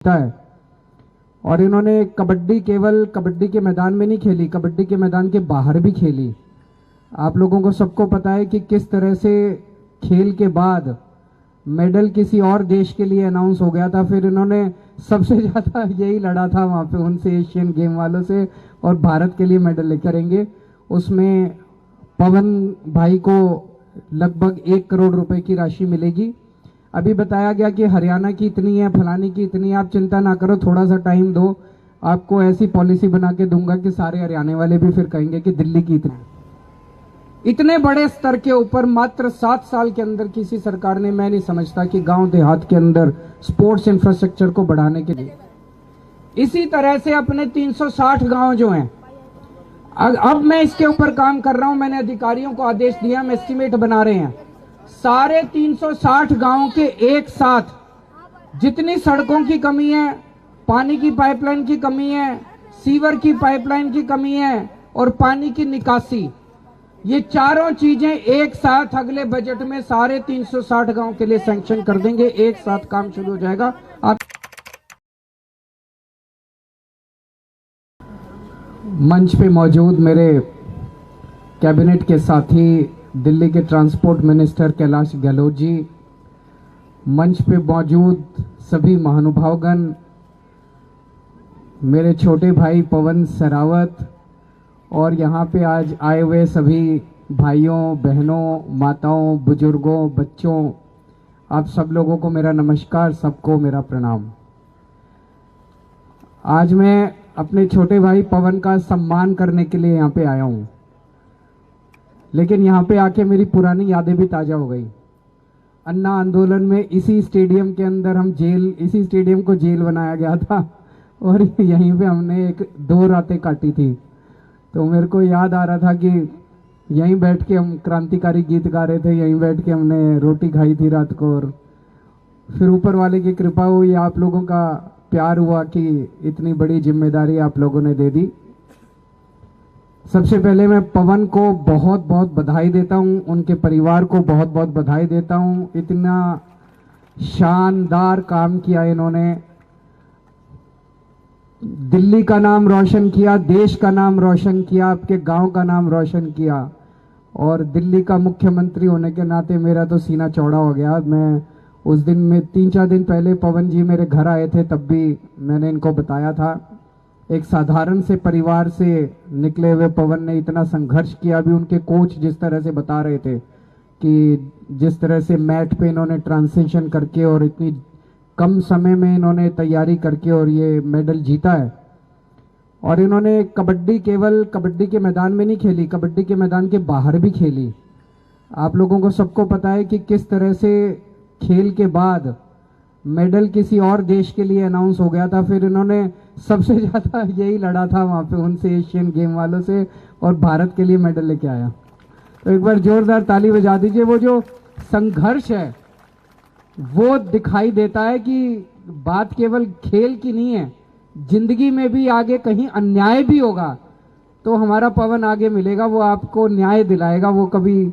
है। और इन्होंने कबड्डी केवल कबड्डी के मैदान में नहीं खेली, कबड्डी के मैदान के बाहर भी खेली। आप लोगों को सबको पता है कि किस तरह से खेल के बाद मेडल किसी और देश के लिए अनाउंस हो गया था। फिर इन्होंने सबसे ज्यादा यही लड़ा था वहां पे उनसे, एशियन गेम वालों से, और भारत के लिए मेडल लेकर आएंगे। उसमें पवन भाई को लगभग 1 करोड़ रुपए की राशि मिलेगी। अभी बताया गया कि हरियाणा की इतनी है, फलानी की इतनी है। आप चिंता ना करो, थोड़ा सा टाइम दो, आपको ऐसी पॉलिसी बना के दूंगा कि सारे हरियाणा वाले भी फिर कहेंगे कि दिल्ली की इतने बड़े स्तर के ऊपर मात्र 7 साल के अंदर किसी सरकार ने, मैं नहीं समझता कि गांव देहात के अंदर स्पोर्ट्स इंफ्रास्ट्रक्चर को बढ़ाने के लिए। इसी तरह से अपने 360 गांव जो हैं, अब मैं इसके ऊपर काम कर रहा हूं। मैंने अधिकारियों को आदेश दिया, हम एस्टिमेट बना रहे हैं। सारे 360 गांव के एक साथ जितनी सड़कों की कमी है, पानी की पाइपलाइन की कमी है, सीवर की पाइपलाइन की कमी है और पानी की निकासी, ये चारों चीजें एक साथ अगले बजट में सारे 360 गांव के लिए सैंक्शन कर देंगे। एक साथ काम शुरू हो जाएगा। आप मंच पे मौजूद मेरे कैबिनेट के साथी दिल्ली के ट्रांसपोर्ट मिनिस्टर कैलाश गहलोत जी, मंच पे मौजूद सभी महानुभावगण, मेरे छोटे भाई पवन सरावत, और यहाँ पे आज आए हुए सभी भाइयों बहनों, माताओं, बुजुर्गों, बच्चों, आप सब लोगों को मेरा नमस्कार, सबको मेरा प्रणाम। आज मैं अपने छोटे भाई पवन का सम्मान करने के लिए यहाँ पे आया हूँ, लेकिन यहाँ पे आके मेरी पुरानी यादें भी ताजा हो गई। अन्ना आंदोलन में इसी स्टेडियम के अंदर इसी स्टेडियम को जेल बनाया गया था और यहीं पे हमने 2 रातें काटी थी। तो मेरे को याद आ रहा था कि यहीं बैठ के हम क्रांतिकारी गीत गा रहे थे, यहीं बैठ के हमने रोटी खाई थी रात को। और फिर ऊपर वाले की कृपा हुई, आप लोगों का प्यार हुआ कि इतनी बड़ी जिम्मेदारी आप लोगों ने दे दी। सबसे पहले मैं पवन को बहुत बहुत बधाई देता हूं, उनके परिवार को बहुत बहुत बधाई देता हूं। इतना शानदार काम किया इन्होंने, दिल्ली का नाम रोशन किया, देश का नाम रोशन किया, आपके गांव का नाम रोशन किया। और दिल्ली का मुख्यमंत्री होने के नाते मेरा तो सीना चौड़ा हो गया। मैं उस दिन में 3-4 दिन पहले पवन जी मेरे घर आए थे, तब भी मैंने इनको बताया था। एक साधारण से परिवार से निकले हुए पवन ने इतना संघर्ष किया। अभी उनके कोच जिस तरह से बता रहे थे कि जिस तरह से मैट पे इन्होंने ट्रांजिशन करके और इतनी कम समय में इन्होंने तैयारी करके और ये मेडल जीता है। और इन्होंने कबड्डी केवल कबड्डी के मैदान में नहीं खेली, कबड्डी के मैदान के बाहर भी खेली। आप लोगों को सबको पता है कि किस तरह से खेल के बाद मेडल किसी और देश के लिए अनाउंस हो गया था। फिर इन्होंने सबसे ज्यादा यही लड़ा था वहां पे उनसे, एशियन गेम वालों से, और भारत के लिए मेडल लेके आया। तो एक बार जोरदार ताली बजा दीजिए। वो जो संघर्ष है वो दिखाई देता है कि बात केवल खेल की नहीं है, जिंदगी में भी आगे कहीं अन्याय भी होगा तो हमारा पवन आगे मिलेगा, वो आपको न्याय दिलाएगा। वो कभी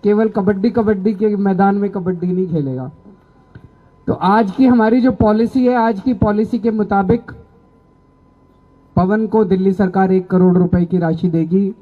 केवल कबड्डी के मैदान में कबड्डी नहीं खेलेगा। तो आज की हमारी जो पॉलिसी है, आज की पॉलिसी के मुताबिक पवन को दिल्ली सरकार 1 करोड़ रुपए की राशि देगी।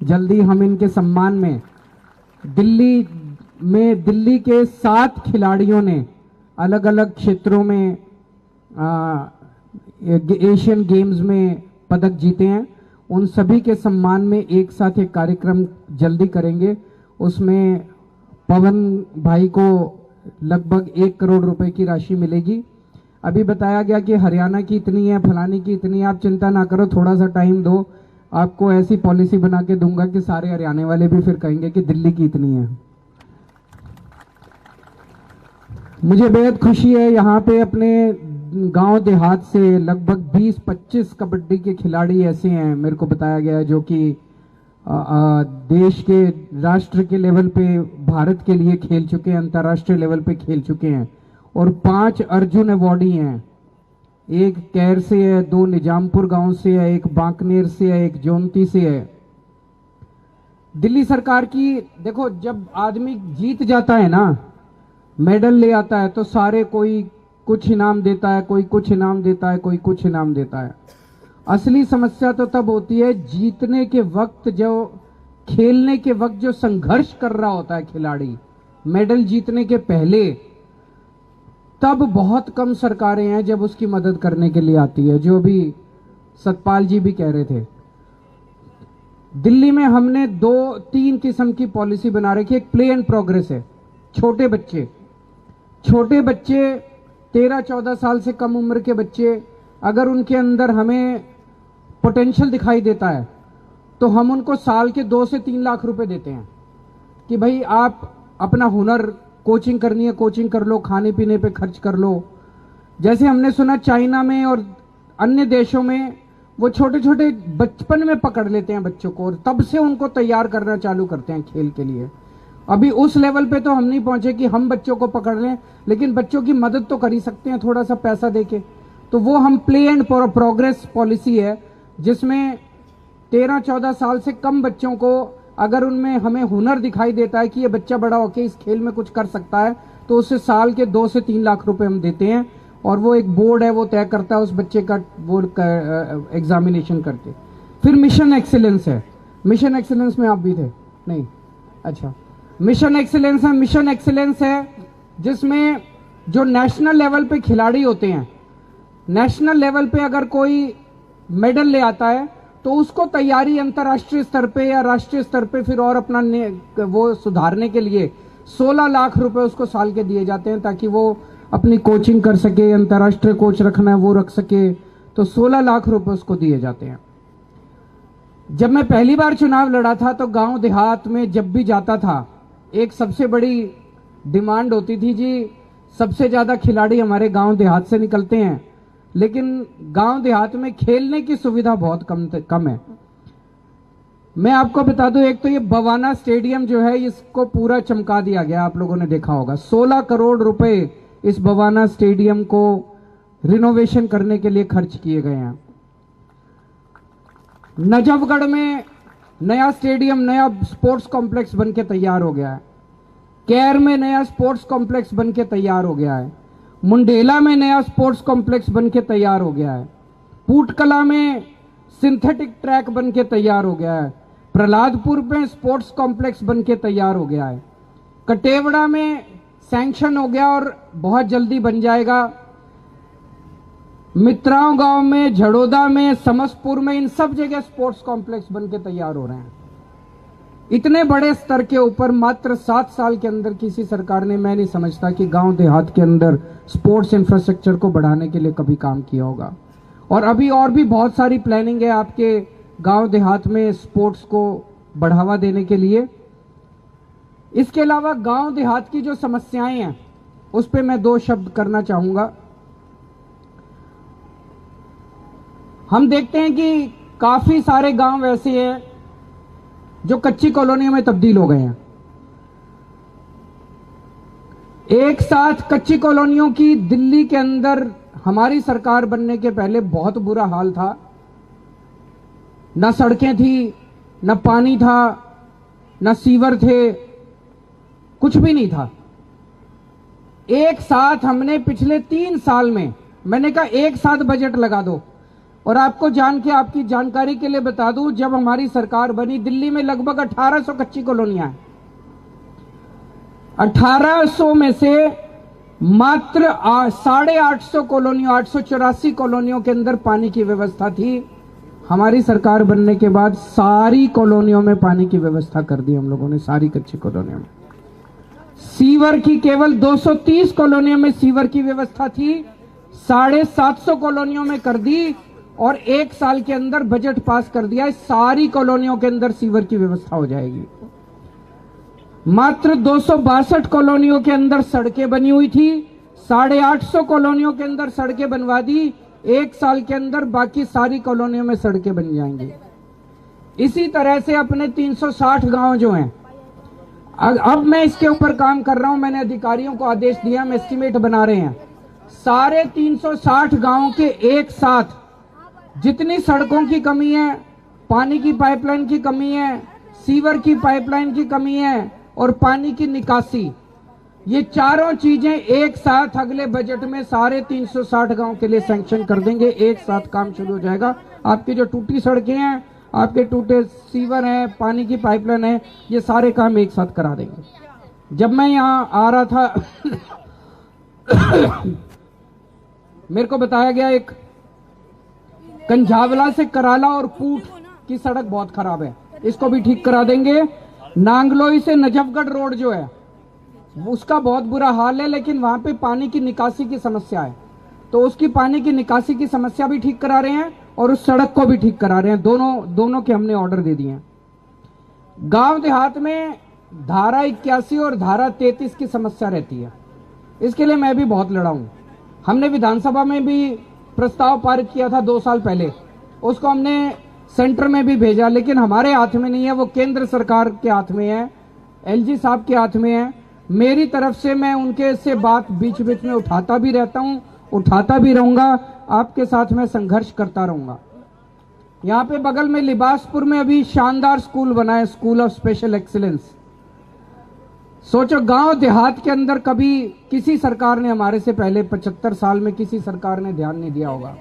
जल्दी हम इनके सम्मान में दिल्ली के 7 खिलाड़ियों ने अलग अलग क्षेत्रों में एशियन गेम्स में पदक जीते हैं, उन सभी के सम्मान में एक साथ एक कार्यक्रम जल्दी करेंगे। उसमें पवन भाई को लगभग 1 करोड़ रुपए की राशि मिलेगी। अभी बताया गया कि हरियाणा की इतनी है, फलानी की इतनी है। आप चिंता ना करो, थोड़ा सा टाइम दो, आपको ऐसी पॉलिसी बना के दूंगा कि सारे हरियाणा वाले भी फिर कहेंगे कि दिल्ली की इतनी है। मुझे बेहद खुशी है, यहाँ पे अपने गांव देहात से लगभग 20-25 कबड्डी के खिलाड़ी ऐसे हैं, मेरे को बताया गया है, जो कि देश के, राष्ट्र के लेवल पे भारत के लिए खेल चुके हैं, अंतर्राष्ट्रीय लेवल पे खेल चुके हैं। और 5 अर्जुन अवार्डी हैं। एक कैर से है, 2 निजामपुर गांव से है, एक बांकनेर से है, एक जोंती से है। दिल्ली सरकार की, देखो जब आदमी जीत जाता है ना, मेडल ले आता है, तो सारे कोई कुछ इनाम देता है, कोई कुछ इनाम देता है, कोई कुछ इनाम देता है। असली समस्या तो तब होती है जीतने के वक्त, जो खेलने के वक्त जो संघर्ष कर रहा होता है खिलाड़ी मेडल जीतने के पहले, तब बहुत कम सरकारें हैं जब उसकी मदद करने के लिए आती है। जो भी सतपाल जी भी कह रहे थे, दिल्ली में हमने 2-3 किस्म की पॉलिसी बना रखी है। एक प्ले एंड प्रोग्रेस है। छोटे बच्चे 13-14 साल से कम उम्र के बच्चे, अगर उनके अंदर हमें पोटेंशियल दिखाई देता है तो हम उनको साल के 2 से 3 लाख रुपए देते हैं कि भाई आप अपना हुनर, कोचिंग करनी है कोचिंग कर लो, खाने पीने पे खर्च कर लो। जैसे हमने सुना चाइना में और अन्य देशों में वो छोटे छोटे बचपन में पकड़ लेते हैं बच्चों को और तब से उनको तैयार करना चालू करते हैं खेल के लिए। अभी उस लेवल पे तो हम नहीं पहुंचे कि हम बच्चों को पकड़ लें, लेकिन बच्चों की मदद तो कर ही सकते हैं थोड़ा सा पैसा देके। तो वो हम प्ले एंड प्रोग्रेस पॉलिसी है, जिसमें 13-14 साल से कम बच्चों को अगर उनमें हमें हुनर दिखाई देता है कि ये बच्चा बड़ा होके इस खेल में कुछ कर सकता है, तो उससे साल के 2 से 3 लाख रुपए हम देते हैं और वो एक बोर्ड है वो तय करता है उस बच्चे का बोर्ड का एग्जामिनेशन करके। फिर मिशन एक्सीलेंस है। मिशन एक्सीलेंस में आप भी थे? नहीं, अच्छा। मिशन एक्सीलेंस है जिसमें जो नेशनल लेवल पे खिलाड़ी होते हैं, नेशनल लेवल पे अगर कोई मेडल ले आता है तो उसको तैयारी अंतर्राष्ट्रीय स्तर पे या राष्ट्रीय स्तर पे फिर और अपना वो सुधारने के लिए 16 लाख रुपए उसको साल के दिए जाते हैं ताकि वो अपनी कोचिंग कर सके, अंतर्राष्ट्रीय कोच रखना है वो रख सके, तो 16 लाख रुपए उसको दिए जाते हैं। जब मैं पहली बार चुनाव लड़ा था तो गांव देहात में जब भी जाता था, एक सबसे बड़ी डिमांड होती थी, जी सबसे ज्यादा खिलाड़ी हमारे गांव देहात से निकलते हैं, लेकिन गांव देहात में खेलने की सुविधा बहुत कम है। मैं आपको बता दूं, एक तो ये बवाना स्टेडियम जो है इसको पूरा चमका दिया गया, आप लोगों ने देखा होगा। 16 करोड़ रुपए इस बवाना स्टेडियम को रिनोवेशन करने के लिए खर्च किए गए हैं। नजफगढ़ में नया स्टेडियम, नया स्पोर्ट्स कॉम्प्लेक्स बनके तैयार हो गया है। कैर में नया स्पोर्ट्स कॉम्प्लेक्स बनके तैयार हो गया है। मुंडेला में नया स्पोर्ट्स कॉम्प्लेक्स बनके तैयार हो गया है। पूटकला में सिंथेटिक ट्रैक बनके तैयार हो गया है। प्रहलादपुर में स्पोर्ट्स कॉम्प्लेक्स बनके तैयार हो गया है। कटेवड़ा में सैंक्शन हो गया और बहुत जल्दी बन जाएगा। मित्राओं गांव में, झड़ोदा में, समसपुर में, इन सब जगह स्पोर्ट्स कॉम्प्लेक्स बनके तैयार हो रहे हैं। इतने बड़े स्तर के ऊपर मात्र 7 साल के अंदर किसी सरकार ने, मैं नहीं समझता कि गांव देहात के अंदर स्पोर्ट्स इंफ्रास्ट्रक्चर को बढ़ाने के लिए कभी काम किया होगा। और अभी और भी बहुत सारी प्लानिंग है आपके गांव देहात में स्पोर्ट्स को बढ़ावा देने के लिए। इसके अलावा गांव देहात की जो समस्याएं हैं उस पे मैं 2 शब्द करना चाहूंगा। हम देखते हैं कि काफी सारे गांव ऐसे हैं जो कच्ची कॉलोनियों में तब्दील हो गए हैं। एक साथ कच्ची कॉलोनियों की दिल्ली के अंदर हमारी सरकार बनने के पहले बहुत बुरा हाल था। न सड़कें थी, न पानी था, न सीवर थे, कुछ भी नहीं था। एक साथ हमने पिछले 3 साल में, मैंने कहा एक साथ बजट लगा दो। और आपको जान के, आपकी जानकारी के लिए बता दूं, जब हमारी सरकार बनी दिल्ली में लगभग 1800 कच्ची कॉलोनियां हैं। 1800 में से मात्र 850 कॉलोनियों, 884 कॉलोनियों के अंदर पानी की व्यवस्था थी। हमारी सरकार बनने के बाद सारी कॉलोनियों में पानी की व्यवस्था कर दी हम लोगों ने, सारी कच्ची कॉलोनियों में। सीवर की केवल 230 कॉलोनियों में सीवर की व्यवस्था थी, 750 कॉलोनियों में कर दी और 1 साल के अंदर बजट पास कर दिया। सारी कॉलोनियों के अंदर सीवर की व्यवस्था हो जाएगी। मात्र 262 कॉलोनियों के अंदर सड़कें बनी हुई थी, 850 कॉलोनियों के अंदर सड़कें बनवा दी। 1 साल के अंदर बाकी सारी कॉलोनियों में सड़कें बन जाएंगी। इसी तरह से अपने 360 गांव जो हैं, अब मैं इसके ऊपर काम कर रहा हूं, मैंने अधिकारियों को आदेश दिया, हम एस्टीमेट बना रहे हैं। सारे 360 गांवों के एक साथ जितनी सड़कों की कमी है, पानी की पाइपलाइन की कमी है, सीवर की पाइपलाइन की कमी है और पानी की निकासी, ये चारों चीजें एक साथ अगले बजट में सारे 360 गांव के लिए सैंक्शन कर देंगे। एक साथ काम शुरू हो जाएगा। आपकी जो टूटी सड़कें हैं, आपके टूटे सीवर हैं, पानी की पाइपलाइन है, ये सारे काम एक साथ करा देंगे। जब मैं यहाँ आ रहा था मेरे को बताया गया एक कंझावला से कराला और पूट की सड़क बहुत खराब है, इसको भी ठीक करा देंगे। नांगलोई से नजफगढ़ रोड जो है उसका बहुत बुरा हाल है, लेकिन वहां पे पानी की निकासी की समस्या है, तो उसकी पानी की निकासी की समस्या भी ठीक करा रहे हैं और उस सड़क को भी ठीक करा रहे हैं। दोनों के हमने ऑर्डर दे दिए हैं। गांव देहात में धारा 81 और धारा 33 की समस्या रहती है, इसके लिए मैं भी बहुत लड़ा हूं। हमने विधानसभा में भी प्रस्ताव पारित किया था 2 साल पहले, उसको हमने सेंटर में भी भेजा, लेकिन हमारे हाथ में नहीं है, वो केंद्र सरकार के हाथ में है, एलजी साहब के हाथ में है। मेरी तरफ से मैं उनके से बात बीच बीच में उठाता भी रहता हूं, उठाता भी रहूंगा, आपके साथ में संघर्ष करता रहूंगा। यहाँ पे बगल में लिबासपुर में अभी शानदार स्कूल बना है, स्कूल ऑफ स्पेशल एक्सीलेंस। सोचो गांव देहात के अंदर कभी किसी सरकार ने, हमारे से पहले 75 साल में किसी सरकार ने ध्यान नहीं दिया होगा।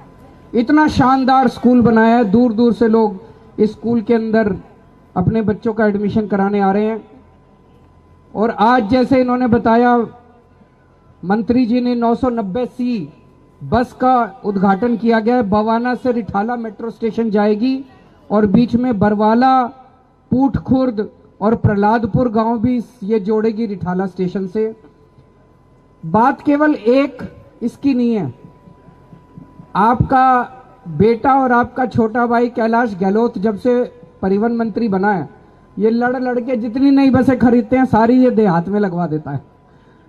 इतना शानदार स्कूल बनाया है, दूर दूर से लोग इस स्कूल के अंदर अपने बच्चों का एडमिशन कराने आ रहे हैं। और आज जैसे इन्होंने बताया, मंत्री जी ने 990C बस का उद्घाटन किया गया है। बवाना से रिठाला मेट्रो स्टेशन जाएगी और बीच में बरवाला, पूठ खुर्द और प्रहलादपुर गांव भी ये जोड़ेगी रिठाला स्टेशन से। बात केवल एक इसकी नहीं है, आपका बेटा और आपका छोटा भाई कैलाश गहलोत जब से परिवहन मंत्री बना है, ये लड़ के जितनी नई बसें खरीदते हैं सारी ये देहात में लगवा देता है।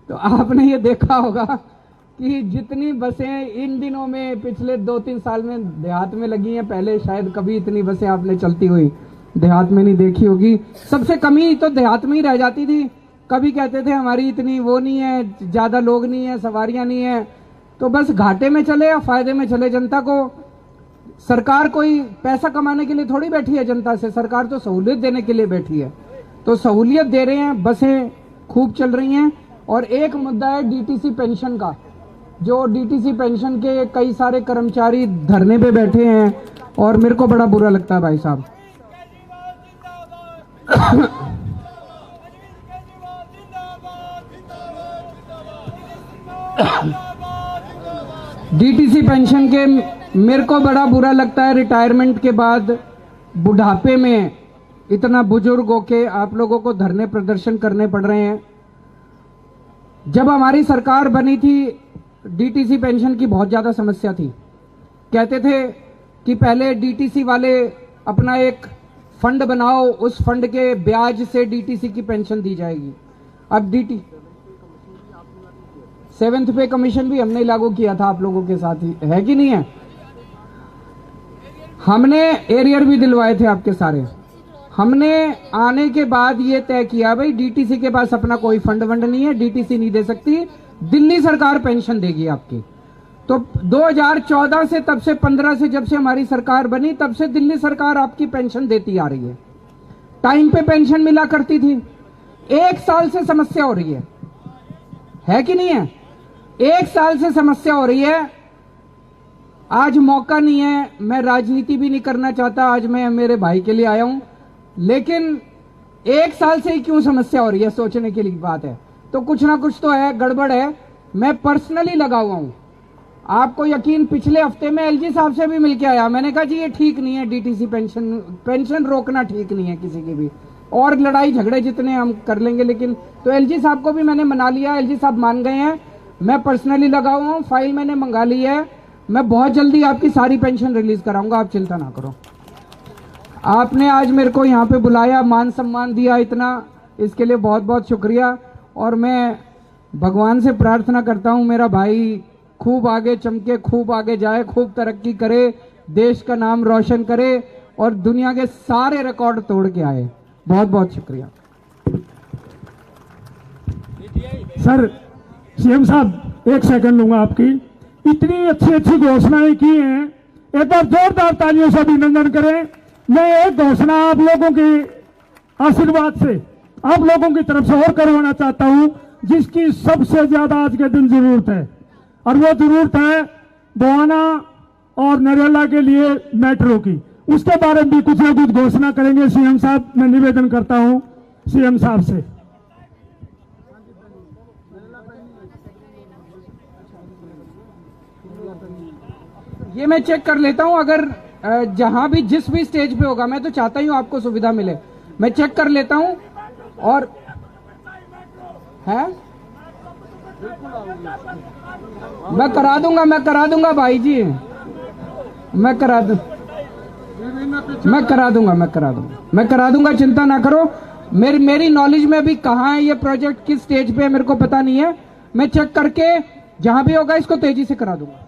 तो आपने ये देखा होगा कि जितनी बसें इन दिनों में पिछले 2-3 साल में देहात में लगी हैं, पहले शायद कभी इतनी बसें आपने चलती हुई देहात में नहीं देखी होगी। सबसे कमी तो देहात में ही रह जाती थी। कभी कहते थे हमारी इतनी वो नहीं है, ज्यादा लोग नहीं है, सवारियां नहीं है, तो बस घाटे में चले या फायदे में चले। जनता को, सरकार कोई पैसा कमाने के लिए थोड़ी बैठी है जनता से, सरकार तो सहूलियत देने के लिए बैठी है। तो सहूलियत दे रहे हैं, बसें खूब चल रही हैं। और एक मुद्दा है डीटीसी पेंशन का, जो डीटीसी पेंशन के कई सारे कर्मचारी धरने पे बैठे हैं और मेरे को बड़ा बुरा लगता है भाई साहब। डीटीसी पेंशन के मेरे को बड़ा बुरा लगता है। रिटायरमेंट के बाद बुढ़ापे में इतना बुजुर्ग होके आप लोगों को धरने प्रदर्शन करने पड़ रहे हैं। जब हमारी सरकार बनी थी, डीटीसी पेंशन की बहुत ज्यादा समस्या थी। कहते थे कि पहले डीटीसी वाले अपना एक फंड बनाओ, उस फंड के ब्याज से डीटीसी की पेंशन दी जाएगी। अब सेवेंथ पे कमीशन भी हमने लागू किया था आप लोगों के साथ ही, है कि नहीं है? हमने एरियर भी दिलवाए थे आपके सारे। हमने आने के बाद ये तय किया भाई डीटीसी के पास अपना कोई फंड वंड नहीं है, डीटीसी नहीं दे सकती, दिल्ली सरकार पेंशन देगी आपकी। तो 2014 से, तब से 15 से जब से हमारी सरकार बनी, तब से दिल्ली सरकार आपकी पेंशन देती आ रही है। टाइम पे पेंशन मिला करती थी। 1 साल से समस्या हो रही है कि नहीं है? 1 साल से समस्या हो रही है। आज मौका नहीं है, मैं राजनीति भी नहीं करना चाहता, आज मैं मेरे भाई के लिए आया हूं, लेकिन 1 साल से ही क्यों समस्या हो रही है, सोचने के लिए बात है। तो कुछ ना कुछ तो है, गड़बड़ है। मैं पर्सनली लगा हुआ हूं, आपको यकीन, पिछले हफ्ते में एलजी साहब से भी मिलके आया। मैंने कहा जी ये ठीक नहीं है, डीटीसी पेंशन रोकना ठीक नहीं है किसी की भी, और लड़ाई झगड़े जितने हम कर लेंगे, लेकिन तो एलजी साहब को भी मैंने मना लिया, एलजी साहब मान गए हैं। मैं पर्सनली लगा हुआ हूं, फाइल मैंने मंगा ली है, मैं बहुत जल्दी आपकी सारी पेंशन रिलीज कराऊंगा, आप चिंता ना करो। आपने आज मेरे को यहाँ पे बुलाया, मान सम्मान दिया इतना, इसके लिए बहुत बहुत शुक्रिया। और मैं भगवान से प्रार्थना करता हूँ मेरा भाई खूब आगे चमके, खूब आगे जाए, खूब तरक्की करे, देश का नाम रोशन करे और दुनिया के सारे रिकॉर्ड तोड़ के आए। बहुत बहुत शुक्रिया। सर, सीएम साहब 1 सेकंड लूंगा आपकी। इतनी अच्छी अच्छी घोषणाएं की हैं, एक बार जोरदार तालियों से अभिनंदन करें। मैं एक घोषणा आप लोगों के आशीर्वाद से, आप लोगों की तरफ से और करवाना चाहता हूं। जिसकी सबसे ज्यादा आज के दिन जरूरत है, और वो जरूरत है दोआना और नरेला के लिए मेट्रो की। उसके बारे में भी कुछ ना कुछ घोषणा करेंगे सीएम साहब। मैं निवेदन करता हूं सीएम साहब से। ये मैं चेक कर लेता हूं, अगर जहां भी जिस भी स्टेज पे होगा, मैं तो चाहता ही हूं आपको सुविधा मिले, मैं चेक कर लेता हूं। और है मैं करा दूंगा भाई जी, मैं करा दूंगा, चिंता ना करो। मेरी नॉलेज में अभी कहाँ है ये प्रोजेक्ट, किस स्टेज पे है मेरे को पता नहीं है। मैं चेक करके जहां भी होगा इसको तेजी से करा दूंगा।